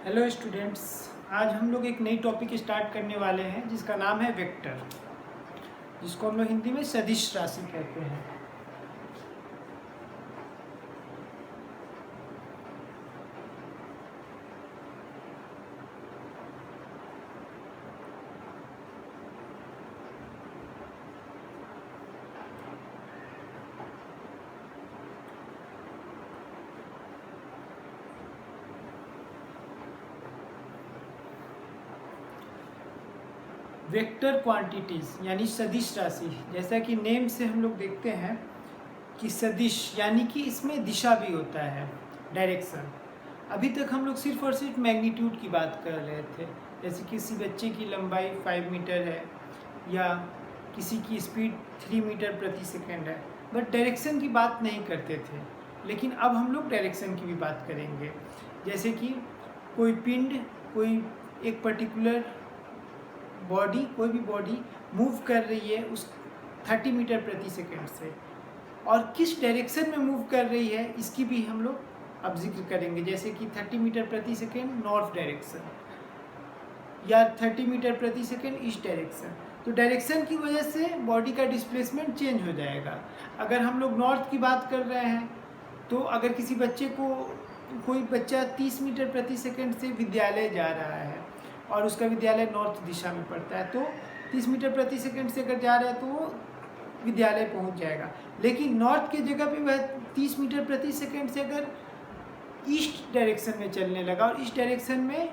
Hello students, आज हम लोग एक नई टॉपिक स्टार्ट करने वाले हैं जिसका नाम है वेक्टर, जिसको हम लोग हिंदी में सदिश राशि कहते हैं। वेक्टर क्वांटिटीज़ यानी सदिश राशि, जैसा कि नेम से हम लोग देखते हैं कि सदिश यानी कि इसमें दिशा भी होता है, डायरेक्शन। अभी तक हम लोग सिर्फ और सिर्फ मैग्नीट्यूड की बात कर रहे थे, जैसे किसी बच्चे की लंबाई 5 मीटर है या किसी की स्पीड 3 मीटर प्रति सेकंड है, बट डायरेक्शन की बात नहीं करते थे। लेकिन अब हम लोग डायरेक्शन की भी बात करेंगे, जैसे कि कोई पिंड, कोई एक पर्टिकुलर बॉडी, कोई भी बॉडी मूव कर रही है उस 30 मीटर प्रति सेकंड से, और किस डायरेक्शन में मूव कर रही है इसकी भी हम लोग अब जिक्र करेंगे। जैसे कि 30 मीटर प्रति सेकंड नॉर्थ डायरेक्शन या 30 मीटर प्रति सेकंड ईस्ट डायरेक्शन। तो डायरेक्शन की वजह से बॉडी का डिस्प्लेसमेंट चेंज हो जाएगा। अगर हम लोग नॉर्थ की बात कर रहे हैं तो अगर किसी बच्चे को, कोई बच्चा 30 मीटर प्रति सेकंड से विद्यालय जा रहा है और उसका विद्यालय नॉर्थ दिशा में पड़ता है, तो 30 मीटर प्रति सेकंड से अगर जा रहा है तो वो विद्यालय पहुंच जाएगा। लेकिन नॉर्थ की जगह पे वह 30 मीटर प्रति सेकंड से अगर ईस्ट डायरेक्शन में चलने लगा और ईस्ट डायरेक्शन में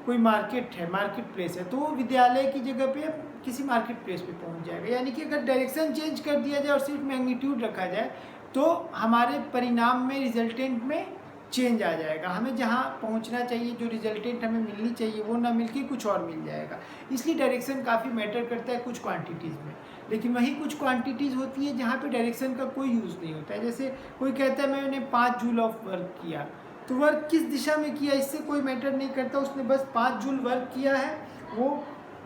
कोई मार्केट है, मार्केट प्लेस है, तो वो विद्यालय की जगह पे किसी मार्केट प्लेस पे पहुंच जाएगा। यानी कि अगर डायरेक्शन चेंज कर दिया जाए और सिर्फ मैग्नीट्यूड रखा जाए तो हमारे परिणाम में, रिजल्टेंट में चेंज आ जाएगा। हमें जहाँ पहुँचना चाहिए, जो रिजल्टेंट हमें मिलनी चाहिए, वो ना मिल के कुछ और मिल जाएगा। इसलिए डायरेक्शन काफ़ी मैटर करता है कुछ क्वांटिटीज़ में। लेकिन वही कुछ क्वांटिटीज़ होती है जहाँ पे डायरेक्शन का कोई यूज़ नहीं होता है। जैसे कोई कहता है मैंने 5 जूल ऑफ वर्क किया, तो वर्क किस दिशा में किया इससे कोई मैटर नहीं करता, उसने बस 5 जूल वर्क किया है, वो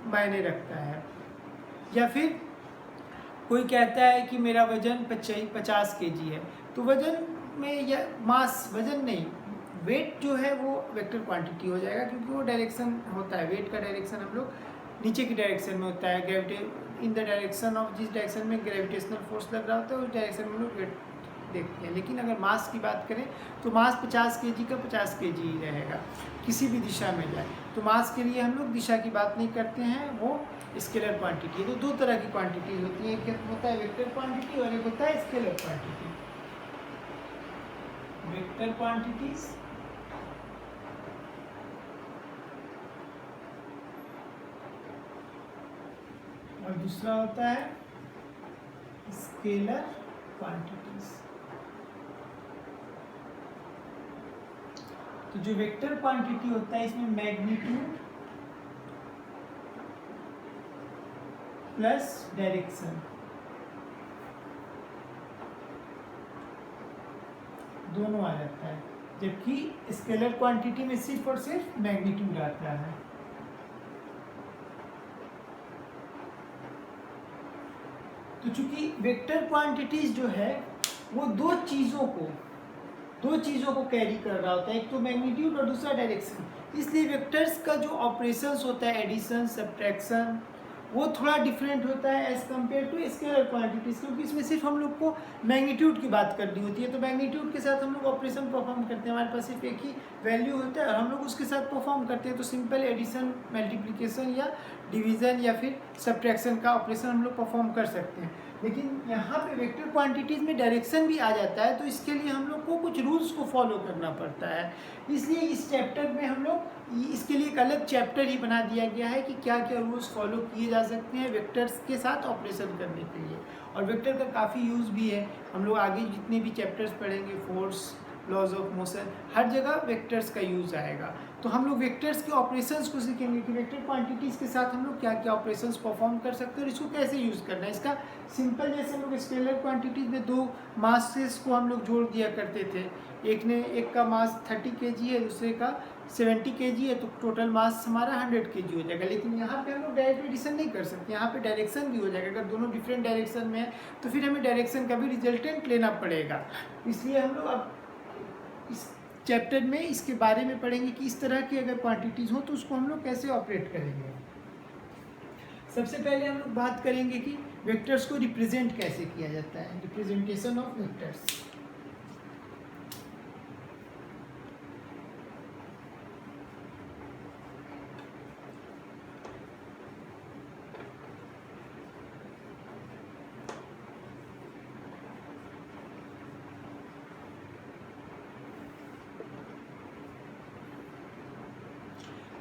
मायने रखता है। या फिर कोई कहता है कि मेरा वजन 50 kg है, तो वजन में या मास, वजन नहीं, वेट जो है वो वेक्टर क्वांटिटी हो जाएगा, क्योंकि वो डायरेक्शन होता है। वेट का डायरेक्शन हम लोग नीचे की डायरेक्शन में होता है, gravity in the direction of, जिस डायरेक्शन में ग्रेविटेशनल फोर्स लग रहा होता है उस डायरेक्शन में लोग वेट देखते हैं। लेकिन अगर मास की बात करें तो मास 50 kg का 50 kg ही रहेगा, किसी भी दिशा में जाए। तो मास के लिए हम लोग दिशा की बात नहीं करते हैं, वो स्केलर क्वांटिटी है। तो दो तरह की क्वांटिटीज होती है, एक होता है वेक्टर क्वांटिटी और एक होता है स्केलर क्वांटिटी। वेक्टर क्वांटिटीज और दूसरा होता है स्केलर क्वांटिटीज। तो जो वेक्टर क्वांटिटी होता है इसमें मैग्नीट्यूड प्लस डायरेक्शन दोनों आ जाता है, जबकि स्केलर क्वांटिटी में सिर्फ और सिर्फ मैग्नीट्यूड आता है। तो चूंकि वेक्टर क्वांटिटीज जो है वो दो चीज़ों को कैरी कर रहा होता है, एक तो मैग्नीट्यूड और दूसरा डायरेक्शन। इसलिए वेक्टर्स का जो ऑपरेशंस होता है, एडिशन, सब्ट्रैक्शन, वो थोड़ा डिफरेंट होता है as compare to scalar quantities, क्योंकि इसमें सिर्फ हम लोग को मैग्नीट्यूड की बात करनी होती है। तो मैग्नीट्यूड के साथ हम लोग ऑपरेशन परफॉर्म करते हैं, हमारे पास सिर्फ एक ही वैल्यू होता है और हम लोग उसके साथ परफॉर्म करते हैं। तो सिंपल एडिशन, मल्टीप्लिकेशन या डिवीज़न या फिर सब्ट्रैक्शन का ऑपरेशन हम लोग परफॉर्म कर सकते हैं। लेकिन यहाँ पे वेक्टर क्वांटिटीज़ में डायरेक्शन भी आ जाता है, तो इसके लिए हम लोग को कुछ रूल्स को फॉलो करना पड़ता है। इसलिए इस चैप्टर में हम लोग इसके लिए एक अलग चैप्टर ही बना दिया गया है कि क्या क्या रूल्स फॉलो किए जा सकते हैं वेक्टर्स के साथ ऑपरेशन करने के लिए। और वेक्टर का काफ़ी यूज़ भी है, हम लोग आगे जितने भी चैप्टर्स पढ़ेंगे, फोर्स, लॉज ऑफ मोशन, हर जगह वेक्टर्स का यूज़ आएगा। तो हम लोग वेक्टर्स के ऑपरेशंस को सीखेंगे कि वेक्टर क्वांटिटीज़ के साथ हम लोग क्या क्या ऑपरेशंस परफॉर्म कर सकते हैं और इसको कैसे यूज़ करना है। इसका सिंपल, जैसे हम लोग स्केलर क्वांटिटीज़ में दो मासेस को हम लोग जोड़ दिया करते थे, एक का मास 30 kg है, दूसरे का 70 kg है, तो टोटल मास हमारा 100 kg हो जाएगा। लेकिन यहाँ पे हम लोग डायरेक्ट एडिशन नहीं कर सकते, यहाँ पे डायरेक्शन भी हो जाएगा। अगर दोनों डिफरेंट डायरेक्शन में है तो फिर हमें डायरेक्शन का भी रिजल्टेंट लेना पड़ेगा। इसलिए हम लोग अब इस चैप्टर में इसके बारे में पढ़ेंगे कि इस तरह की अगर क्वांटिटीज़ हो तो उसको हम लोग कैसे ऑपरेट करेंगे। सबसे पहले हम लोग बात करेंगे कि वेक्टर्स को रिप्रेजेंट कैसे किया जाता है, रिप्रेजेंटेशन ऑफ वेक्टर्स।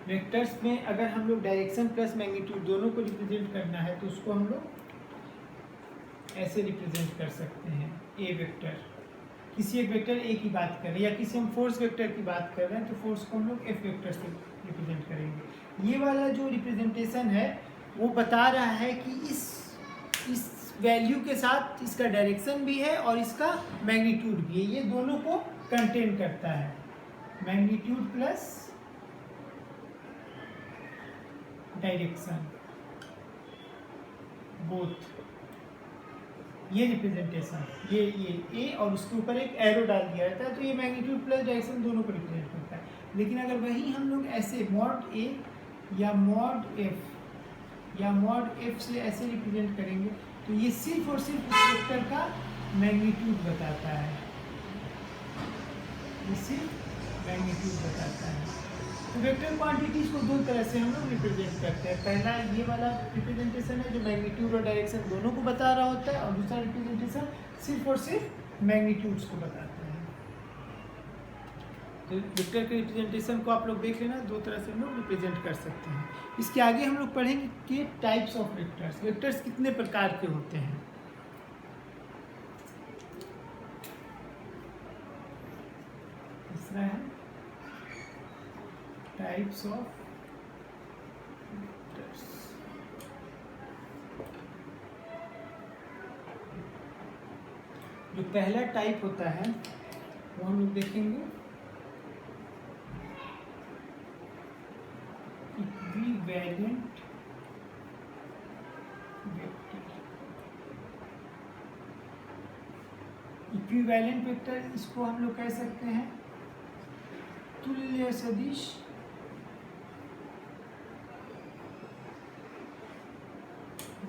वेक्टर्स में अगर हम लोग डायरेक्शन प्लस मैग्नीट्यूड दोनों को रिप्रेजेंट करना है तो उसको हम लोग ऐसे रिप्रेजेंट कर सकते हैं। ए वेक्टर, किसी एक वेक्टर ए की बात कर रहे हैं या किसी हम फोर्स वेक्टर की बात कर रहे हैं तो फोर्स को हम लोग एफ वेक्टर से रिप्रेजेंट करेंगे। ये वाला जो रिप्रेजेंटेशन है वो बता रहा है कि इस वैल्यू के साथ इसका डायरेक्शन भी है और इसका मैग्नीट्यूड भी है, ये दोनों को कंटेन करता है। मैग्नीट्यूड प्लस डायरेक्शन बोथ, ये रिप्रेजेंटेशन, ये ए और उसके ऊपर एक एरो डाल दिया जाता है तो ये मैग्नीट्यूड प्लस डायरेक्शन दोनों को रिप्रेजेंट करता है। लेकिन अगर वही हम लोग ऐसे मॉड ए या मॉड एफ से ऐसे रिप्रेजेंट करेंगे तो ये सिर्फ और सिर्फ उस वेक्टर का मैग्नीट्यूड बताता है, ये सिर्फ मैग्नीट्यूड बताता है। तो वेक्टर क्वांटिटीज को दो तरह से हम लोग रिप्रेजेंट करते हैं। पहला ये वाला रिप्रेजेंटेशन है जो मैग्नीट्यूड और डायरेक्शन दोनों को बता रहा होता है, और दूसरा रिप्रेजेंटेशन सिर्फ और सिर्फ मैग्नीट्यूड्स को बताता है। तो वेक्टर के रिप्रेजेंटेशन को आप लोग देख लेना, दो तरह से हम लोग रिप्रेजेंट कर सकते हैं। इसके आगे हम लोग पढ़ेंगे कि टाइप्स ऑफ वेक्टर्स, वेक्टर्स कितने प्रकार के होते हैं। तीसरा है टाइप्स ऑफ वेक्टर्स। जो पहला टाइप होता है वो हम लोग देखेंगे इक्विवेलेंट वेक्टर। इक्विवेलेंट वेक्टर इसको हम लोग कह सकते हैं तुल्य सदिश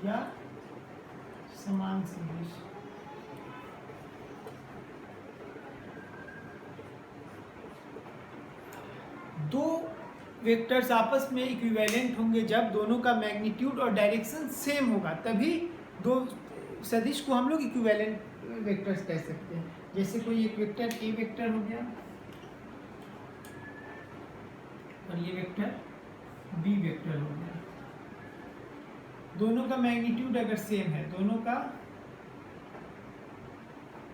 या समान सदिश। दो वेक्टर्स आपस में इक्विवेलेंट होंगे जब दोनों का मैग्नीट्यूड और डायरेक्शन सेम होगा, तभी दो सदिश को हम लोग इक्विवेलेंट वेक्टर्स कह सकते हैं। जैसे कोई एक वेक्टर ए वेक्टर हो गया और ये वेक्टर बी वेक्टर हो गया, दोनों का मैग्नीट्यूड अगर सेम है दोनों का,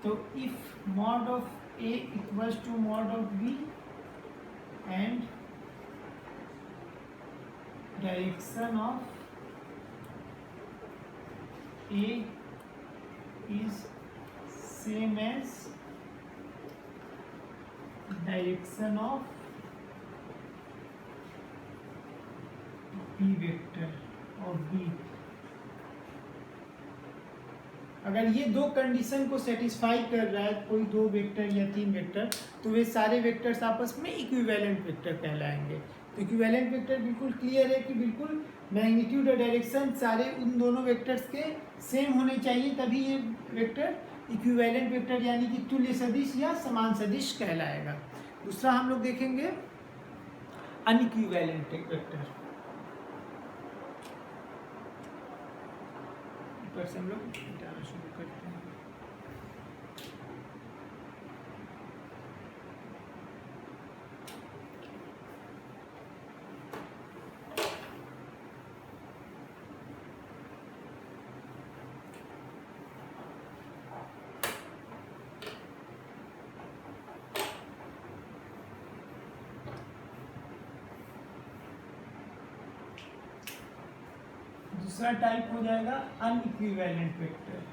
तो if mod of A equals to mod of B and direction of A is same as direction of B vector और बी, अगर ये दो कंडीशन को सेटिस्फाई कर रहा है कोई दो वेक्टर या तीन वेक्टर, तो वे सारे वेक्टर्स आपस में इक्विवेलेंट वेक्टर कहलाएंगे। तो इक्विवेलेंट वेक्टर बिल्कुल क्लियर है कि बिल्कुल मैग्नीट्यूड और डायरेक्शन सारे उन दोनों वेक्टर्स के सेम होने चाहिए, तभी ये वेक्टर इक्विवेलेंट वेक्टर यानी कि तुल्य सदिश या समान सदिश कहलाएगा। दूसरा हम लोग देखेंगे अनइक्विवेलेंट वेक्टर। ऊपर से हम लोग डालना शुरू करते हैं। दूसरा टाइप हो जाएगा अनइक्विवेलेंट वेक्टर,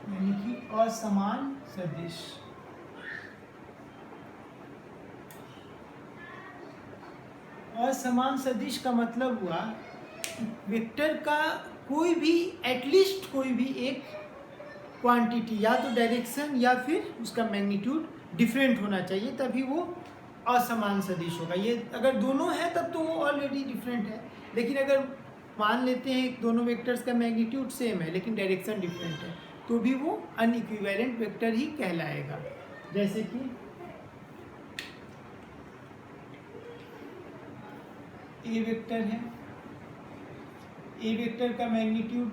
यानी कि असमान सदिश। असमान सदिश का मतलब हुआ वेक्टर का कोई भी एटलीस्ट कोई भी एक क्वांटिटी या तो डायरेक्शन या फिर उसका मैग्नीट्यूड डिफरेंट होना चाहिए, तभी वो असमान सदिश होगा। ये अगर दोनों है तब तो वो ऑलरेडी डिफरेंट है, लेकिन अगर मान लेते हैं दोनों वेक्टर्स का मैग्नीट्यूड सेम है लेकिन डायरेक्शन डिफरेंट है, तो भी वो अनइक्विवेलेंट वेक्टर ही कहलाएगा। जैसे कि ए वेक्टर है, ए वेक्टर का मैग्नीट्यूड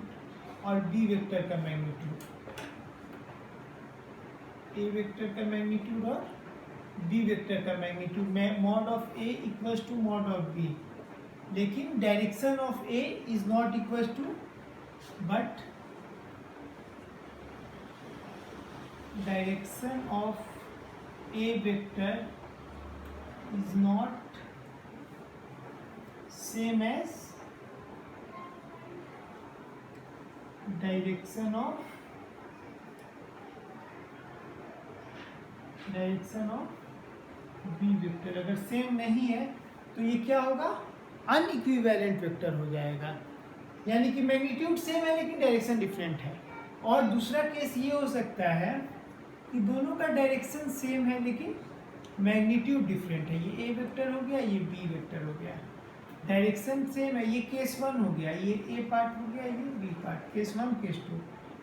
और बी वेक्टर का मैग्नीट्यूड, ए वेक्टर का मैग्नीट्यूड और बी वेक्टर का मैग्नीट्यूड में mod of A equals to mod of B, लेकिन direction of A is not equals to, but direction of A vector is not same as direction of B vector. अगर same नहीं है तो ये क्या होगा, अनइक्विवेलेंट वेक्टर हो जाएगा, यानी कि मैग्नीट्यूड सेम है लेकिन डायरेक्शन डिफरेंट है। और दूसरा केस ये हो सकता है कि दोनों का डायरेक्शन सेम है लेकिन मैग्नीट्यूड डिफरेंट है। ये ए वेक्टर हो गया, ये बी वेक्टर हो गया, डायरेक्शन सेम है। ये केस 1 हो गया, ये ए पार्ट हो गया, ये बी पार्ट, केस 1 केस 2।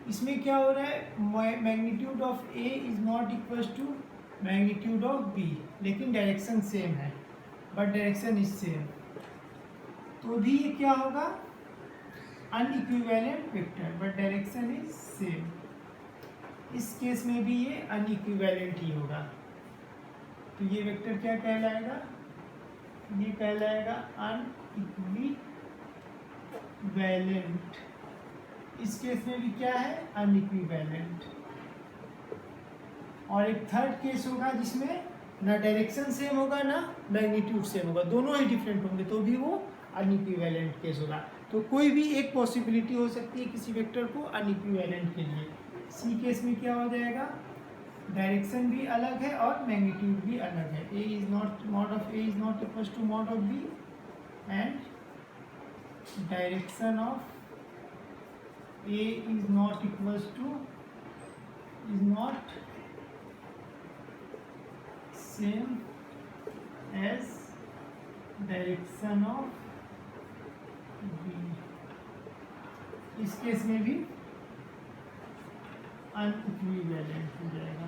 इसमें क्या हो रहा है, magnitude of A is not equal to magnitude of B, लेकिन डायरेक्शन सेम है, बट डायरेक्शन इज सेम, तो भी ये क्या होगा, unequivalent vector, but direction is same. इस केस में भी ये अनइक्विवेलेंट ही होगा, तो ये वेक्टर क्या कहलाएगा, ये कहलाएगा अनइक्विवेलेंट। इस केस में भी क्या है, अनइक्विवेलेंट। और एक थर्ड केस होगा जिसमें ना डायरेक्शन सेम होगा ना मैग्नीट्यूड सेम होगा, दोनों ही डिफरेंट होंगे, तो भी वो अनइक्विवेलेंट केस होगा। तो कोई भी एक पॉसिबिलिटी हो सकती है किसी वेक्टर को अनइक्विवेलेंट के लिए। सी केस में क्या हो जाएगा, डायरेक्शन भी अलग है और मैग्नीट्यूड भी अलग है। A is not, mod of A is not equal to mod of B, and direction of A is not equal to, is not same as direction of B. इस केस में भी अनइक्विवेलेंट हो जाएगा।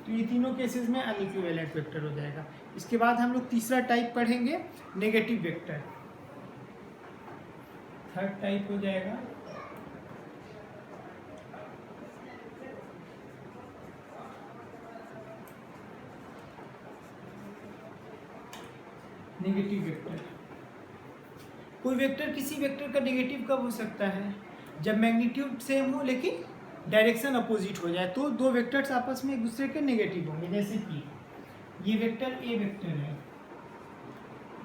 तो ये तीनों केसेस में अनइक्विवेलेंट वेक्टर हो जाएगा। इसके बाद हम लोग तीसरा टाइप पढ़ेंगे, नेगेटिव वेक्टर। थर्ड टाइप हो जाएगा नेगेटिव वेक्टर। कोई वेक्टर किसी वेक्टर का नेगेटिव कब हो सकता है, जब मैग्नीट्यूड सेम हो लेकिन डायरेक्शन अपोजिट हो जाए, तो दो वेक्टर्स आपस में एक दूसरे के नेगेटिव होंगे। जैसे कि ये वेक्टर ए वेक्टर है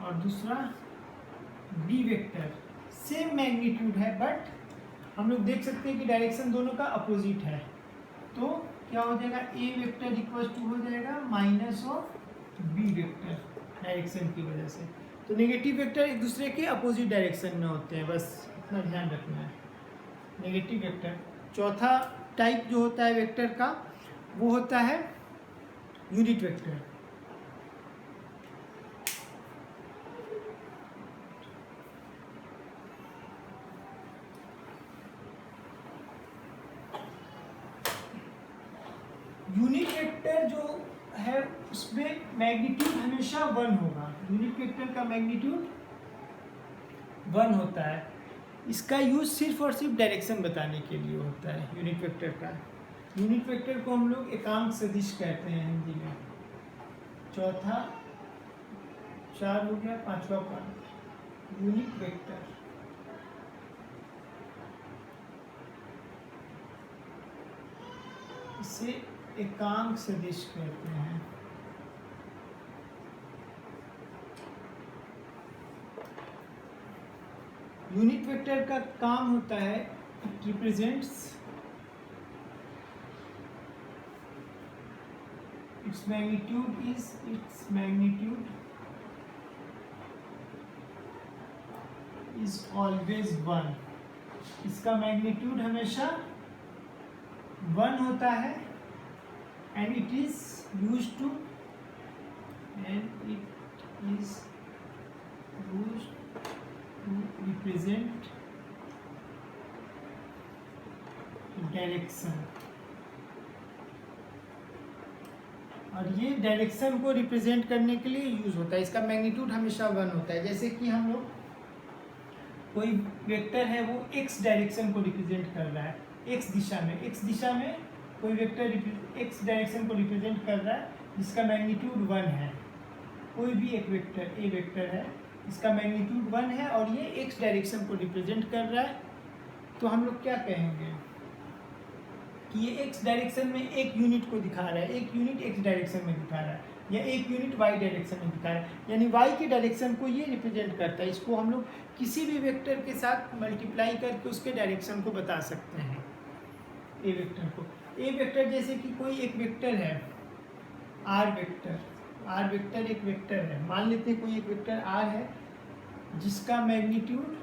और दूसरा बी वेक्टर, सेम मैग्नीट्यूड है, बट हम लोग देख सकते हैं कि डायरेक्शन दोनों का अपोजिट है, तो क्या हो जाएगा, ए वेक्टर इक्वल टू हो जाएगा minus of B vector, direction की वजह से। तो नेगेटिव वेक्टर एक दूसरे के अपोजिट डायरेक्शन में होते हैं, बस इतना ध्यान रखना है। Negative vector. चौथा टाइप जो होता है वेक्टर का, वो होता है यूनिट वेक्टर। यूनिट वेक्टर जो है उसमें मैग्नीट्यूड हमेशा 1 होगा। यूनिट वेक्टर का मैग्नीट्यूड 1 होता है। इसका यूज सिर्फ और सिर्फ डायरेक्शन बताने के लिए होता है यूनिट वेक्टर का। यूनिट वेक्टर को हम लोग एकांक सदिश कहते हैं हिंदी में। चौथा 4 हो गया, पांचवा पॉइंट यूनिट वेक्टर। इसे एकांक सदिश कहते हैं। यूनिट वेक्टर का काम होता है, it represents its magnitude is always 1, इसका मैग्नीट्यूड हमेशा 1 होता है, and it is used to represent direction. और ये डायरेक्शन को रिप्रेजेंट करने के लिए यूज होता है। इसका मैग्नीट्यूड हमेशा 1 होता है। जैसे कि हम लोग कोई वेक्टर है वो x डायरेक्शन को रिप्रेजेंट कर रहा है, x दिशा में कोई वेक्टर x डायरेक्शन को रिप्रेजेंट कर रहा है जिसका मैग्नीट्यूड 1 है। कोई भी एक वेक्टर a वेक्टर है, इसका मैग्नीट्यूड 1 है और ये x डायरेक्शन को रिप्रेजेंट कर रहा है, तो हम लोग क्या कहेंगे कि ये x डायरेक्शन में एक यूनिट को दिखा रहा है, एक यूनिट x डायरेक्शन में दिखा रहा है, या एक यूनिट y डायरेक्शन में दिखा रहा है, यानी y के डायरेक्शन को ये रिप्रेजेंट करता है। इसको हम लोग किसी भी वेक्टर के साथ मल्टीप्लाई करके उसके डायरेक्शन को बता सकते हैं। ए वेक्टर को, ए वेक्टर जैसे कि कोई एक वेक्टर है r वेक्टर एक वेक्टर है, मान लेते हैं कोई एक वेक्टर r है जिसका मैग्नीट्यूड